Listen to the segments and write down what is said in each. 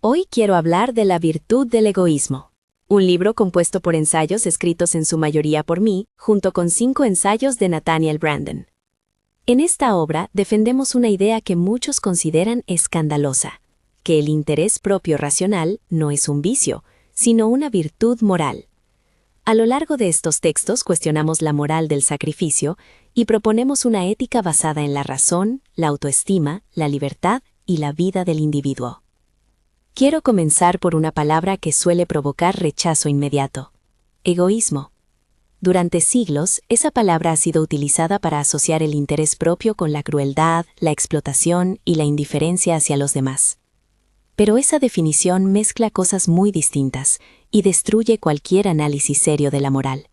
Hoy quiero hablar de La virtud del egoísmo, un libro compuesto por ensayos escritos en su mayoría por mí, junto con 5 ensayos de Nathaniel Branden. En esta obra defendemos una idea que muchos consideran escandalosa, que el interés propio racional no es un vicio, sino una virtud moral. A lo largo de estos textos cuestionamos la moral del sacrificio y proponemos una ética basada en la razón, la autoestima, la libertad y la vida del individuo. Quiero comenzar por una palabra que suele provocar rechazo inmediato: egoísmo. Durante siglos, esa palabra ha sido utilizada para asociar el interés propio con la crueldad, la explotación y la indiferencia hacia los demás. Pero esa definición mezcla cosas muy distintas y destruye cualquier análisis serio de la moral.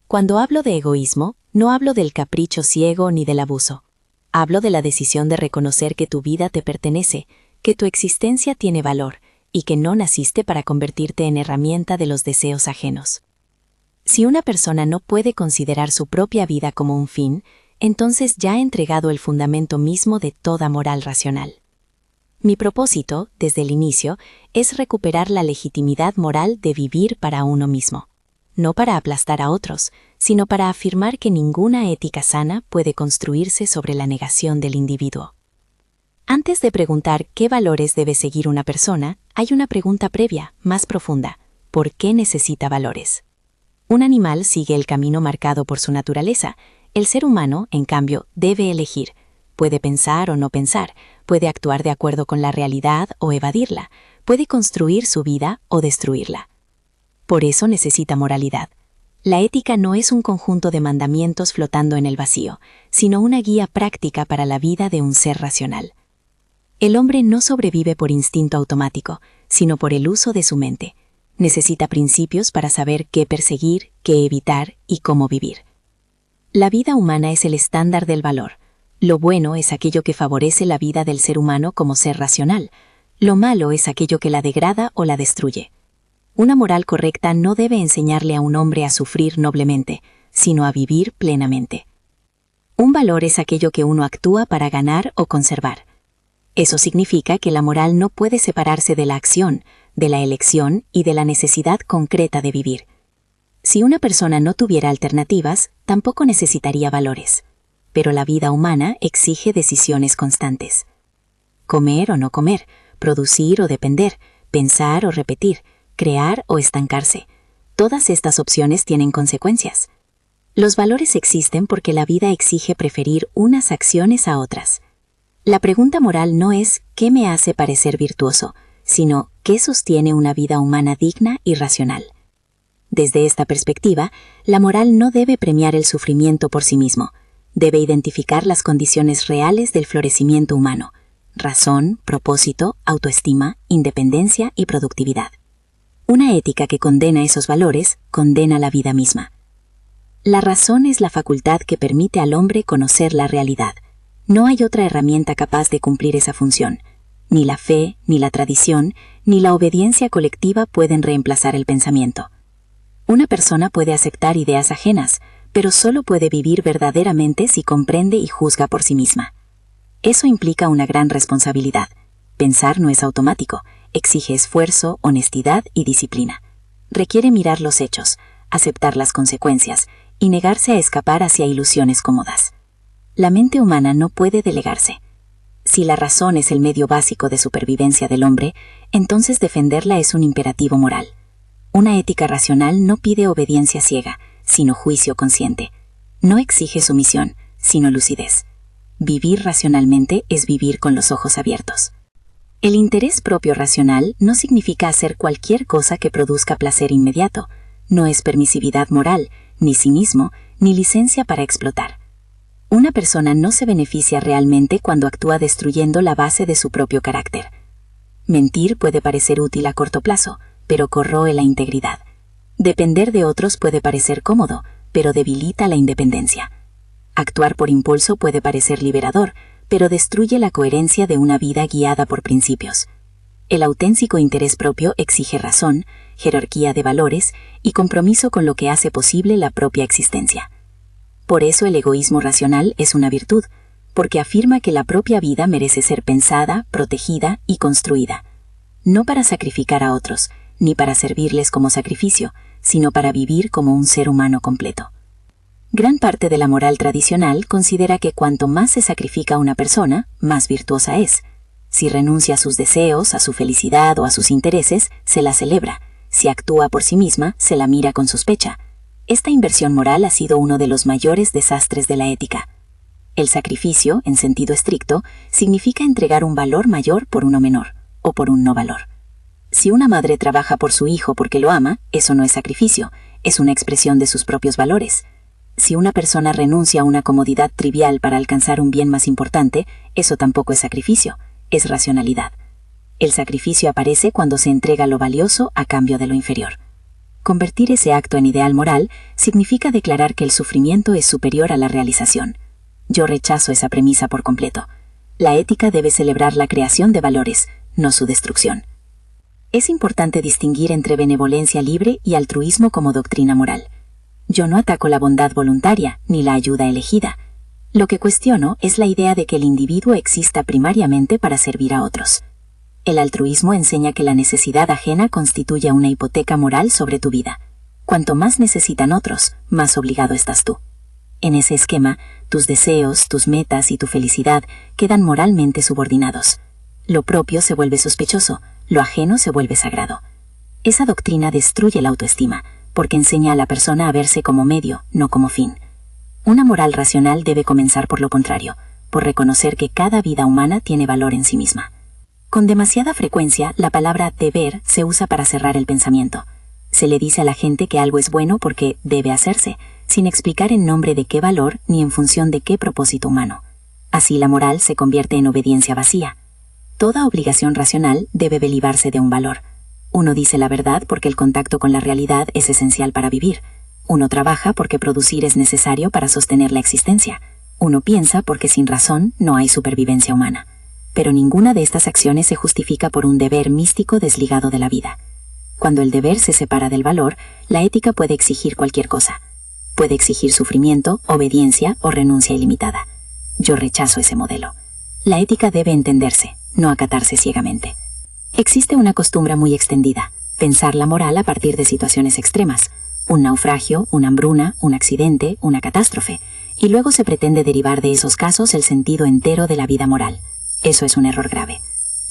Cuando hablo de egoísmo, no hablo del capricho ciego ni del abuso. Hablo de la decisión de reconocer que tu vida te pertenece, que tu existencia tiene valor y que no naciste para convertirte en herramienta de los deseos ajenos. Si una persona no puede considerar su propia vida como un fin, entonces ya ha entregado el fundamento mismo de toda moral racional. Mi propósito, desde el inicio, es recuperar la legitimidad moral de vivir para uno mismo, no para aplastar a otros, sino para afirmar que ninguna ética sana puede construirse sobre la negación del individuo. Antes de preguntar qué valores debe seguir una persona, hay una pregunta previa, más profunda: ¿por qué necesita valores? Un animal sigue el camino marcado por su naturaleza. El ser humano, en cambio, debe elegir. Puede pensar o no pensar, puede actuar de acuerdo con la realidad o evadirla, puede construir su vida o destruirla. Por eso necesita moralidad. La ética no es un conjunto de mandamientos flotando en el vacío, sino una guía práctica para la vida de un ser racional. El hombre no sobrevive por instinto automático, sino por el uso de su mente. Necesita principios para saber qué perseguir, qué evitar y cómo vivir. La vida humana es el estándar del valor. Lo bueno es aquello que favorece la vida del ser humano como ser racional. Lo malo es aquello que la degrada o la destruye. Una moral correcta no debe enseñarle a un hombre a sufrir noblemente, sino a vivir plenamente. Un valor es aquello que uno actúa para ganar o conservar. Eso significa que la moral no puede separarse de la acción, de la elección y de la necesidad concreta de vivir. Si una persona no tuviera alternativas, tampoco necesitaría valores. Pero la vida humana exige decisiones constantes. Comer o no comer, producir o depender, pensar o repetir, crear o estancarse. Todas estas opciones tienen consecuencias. Los valores existen porque la vida exige preferir unas acciones a otras. La pregunta moral no es ¿qué me hace parecer virtuoso?, sino ¿qué sostiene una vida humana digna y racional? Desde esta perspectiva, la moral no debe premiar el sufrimiento por sí mismo. Debe identificar las condiciones reales del florecimiento humano: razón, propósito, autoestima, independencia y productividad. Una ética que condena esos valores condena la vida misma. La razón es la facultad que permite al hombre conocer la realidad. No hay otra herramienta capaz de cumplir esa función. Ni la fe, ni la tradición, ni la obediencia colectiva pueden reemplazar el pensamiento. Una persona puede aceptar ideas ajenas, pero solo puede vivir verdaderamente si comprende y juzga por sí misma. Eso implica una gran responsabilidad. Pensar no es automático, exige esfuerzo, honestidad y disciplina. Requiere mirar los hechos, aceptar las consecuencias y negarse a escapar hacia ilusiones cómodas. La mente humana no puede delegarse. Si la razón es el medio básico de supervivencia del hombre, entonces defenderla es un imperativo moral. Una ética racional no pide obediencia ciega, sino juicio consciente. No exige sumisión, sino lucidez. Vivir racionalmente es vivir con los ojos abiertos. El interés propio racional no significa hacer cualquier cosa que produzca placer inmediato. No es permisividad moral, ni cinismo, ni licencia para explotar. Una persona no se beneficia realmente cuando actúa destruyendo la base de su propio carácter. Mentir puede parecer útil a corto plazo, pero corroe la integridad. Depender de otros puede parecer cómodo, pero debilita la independencia. Actuar por impulso puede parecer liberador, pero destruye la coherencia de una vida guiada por principios. El auténtico interés propio exige razón, jerarquía de valores y compromiso con lo que hace posible la propia existencia. Por eso el egoísmo racional es una virtud, porque afirma que la propia vida merece ser pensada, protegida y construida. no para sacrificar a otros, ni para servirles como sacrificio, sino para vivir como un ser humano completo. Gran parte de la moral tradicional considera que cuanto más se sacrifica a una persona, más virtuosa es. Si renuncia a sus deseos, a su felicidad o a sus intereses, se la celebra. Si actúa por sí misma, se la mira con sospecha. Esta inversión moral ha sido uno de los mayores desastres de la ética. El sacrificio, en sentido estricto, significa entregar un valor mayor por uno menor, o por un no valor. Si una madre trabaja por su hijo porque lo ama, eso no es sacrificio, es una expresión de sus propios valores. Si una persona renuncia a una comodidad trivial para alcanzar un bien más importante, eso tampoco es sacrificio, es racionalidad. El sacrificio aparece cuando se entrega lo valioso a cambio de lo inferior. Convertir ese acto en ideal moral significa declarar que el sufrimiento es superior a la realización. Yo rechazo esa premisa por completo. La ética debe celebrar la creación de valores, no su destrucción. Es importante distinguir entre benevolencia libre y altruismo como doctrina moral. Yo no ataco la bondad voluntaria ni la ayuda elegida. Lo que cuestiono es la idea de que el individuo exista primariamente para servir a otros. El altruismo enseña que la necesidad ajena constituye una hipoteca moral sobre tu vida. Cuanto más necesitan otros, más obligado estás tú. En ese esquema, tus deseos, tus metas y tu felicidad quedan moralmente subordinados. Lo propio se vuelve sospechoso, lo ajeno se vuelve sagrado. Esa doctrina destruye la autoestima, porque enseña a la persona a verse como medio, no como fin. Una moral racional debe comenzar por lo contrario, por reconocer que cada vida humana tiene valor en sí misma. Con demasiada frecuencia, la palabra deber se usa para cerrar el pensamiento. Se le dice a la gente que algo es bueno porque debe hacerse, sin explicar en nombre de qué valor ni en función de qué propósito humano. Así la moral se convierte en obediencia vacía. Toda obligación racional debe derivarse de un valor. Uno dice la verdad porque el contacto con la realidad es esencial para vivir. Uno trabaja porque producir es necesario para sostener la existencia. Uno piensa porque sin razón no hay supervivencia humana. Pero ninguna de estas acciones se justifica por un deber místico desligado de la vida. Cuando el deber se separa del valor, la ética puede exigir cualquier cosa. Puede exigir sufrimiento, obediencia o renuncia ilimitada. Yo rechazo ese modelo. La ética debe entenderse, no acatarse ciegamente. Existe una costumbre muy extendida, pensar la moral a partir de situaciones extremas, un naufragio, una hambruna, un accidente, una catástrofe, y luego se pretende derivar de esos casos el sentido entero de la vida moral. Eso es un error grave.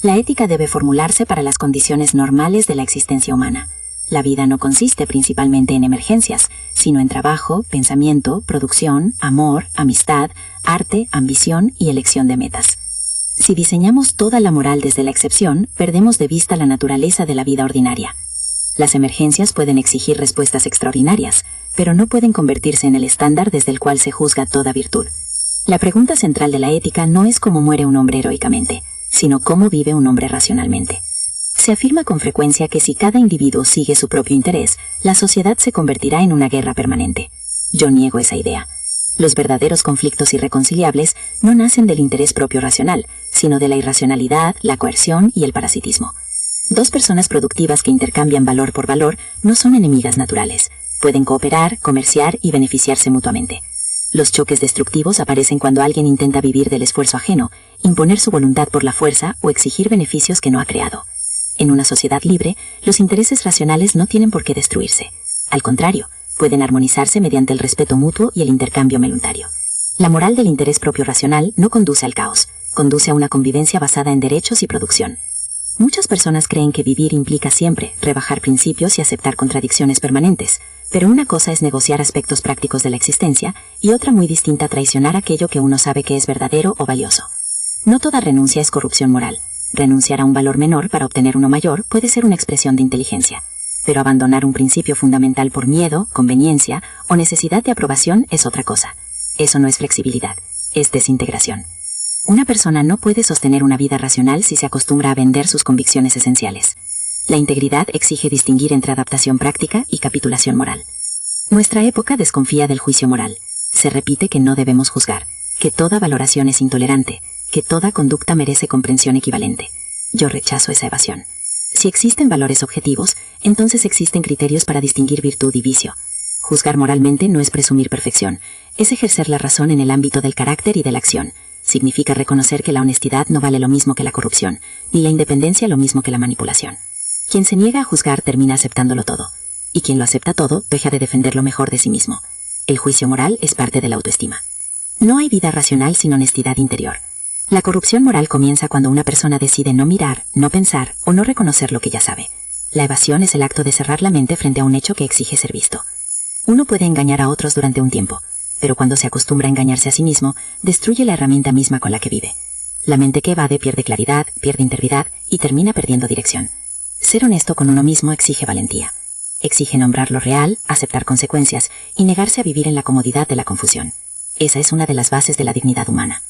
La ética debe formularse para las condiciones normales de la existencia humana. La vida no consiste principalmente en emergencias, sino en trabajo, pensamiento, producción, amor, amistad, arte, ambición y elección de metas. Si diseñamos toda la moral desde la excepción, perdemos de vista la naturaleza de la vida ordinaria. Las emergencias pueden exigir respuestas extraordinarias, pero no pueden convertirse en el estándar desde el cual se juzga toda virtud. La pregunta central de la ética no es cómo muere un hombre heroicamente, sino cómo vive un hombre racionalmente. Se afirma con frecuencia que si cada individuo sigue su propio interés, la sociedad se convertirá en una guerra permanente. Yo niego esa idea. Los verdaderos conflictos irreconciliables no nacen del interés propio racional, sino de la irracionalidad, la coerción y el parasitismo. Dos personas productivas que intercambian valor por valor no son enemigas naturales. Pueden cooperar, comerciar y beneficiarse mutuamente. Los choques destructivos aparecen cuando alguien intenta vivir del esfuerzo ajeno, imponer su voluntad por la fuerza o exigir beneficios que no ha creado. En una sociedad libre, los intereses racionales no tienen por qué destruirse. Al contrario, pueden armonizarse mediante el respeto mutuo y el intercambio voluntario. La moral del interés propio racional no conduce al caos, conduce a una convivencia basada en derechos y producción. Muchas personas creen que vivir implica siempre rebajar principios y aceptar contradicciones permanentes, pero una cosa es negociar aspectos prácticos de la existencia y otra muy distinta traicionar aquello que uno sabe que es verdadero o valioso. No toda renuncia es corrupción moral. Renunciar a un valor menor para obtener uno mayor puede ser una expresión de inteligencia. Pero abandonar un principio fundamental por miedo, conveniencia o necesidad de aprobación es otra cosa. Eso no es flexibilidad, es desintegración. Una persona no puede sostener una vida racional si se acostumbra a vender sus convicciones esenciales. La integridad exige distinguir entre adaptación práctica y capitulación moral. Nuestra época desconfía del juicio moral. Se repite que no debemos juzgar, que toda valoración es intolerante, que toda conducta merece comprensión equivalente. Yo rechazo esa evasión. Si existen valores objetivos, entonces existen criterios para distinguir virtud y vicio. Juzgar moralmente no es presumir perfección, es ejercer la razón en el ámbito del carácter y de la acción. Significa reconocer que la honestidad no vale lo mismo que la corrupción, ni la independencia lo mismo que la manipulación. Quien se niega a juzgar termina aceptándolo todo, y quien lo acepta todo deja de defender lo mejor de sí mismo. El juicio moral es parte de la autoestima. No hay vida racional sin honestidad interior. La corrupción moral comienza cuando una persona decide no mirar, no pensar o no reconocer lo que ya sabe. La evasión es el acto de cerrar la mente frente a un hecho que exige ser visto. Uno puede engañar a otros durante un tiempo, pero cuando se acostumbra a engañarse a sí mismo, destruye la herramienta misma con la que vive. La mente que evade pierde claridad, pierde integridad y termina perdiendo dirección. Ser honesto con uno mismo exige valentía. Exige nombrar lo real, aceptar consecuencias y negarse a vivir en la comodidad de la confusión. Esa es una de las bases de la dignidad humana.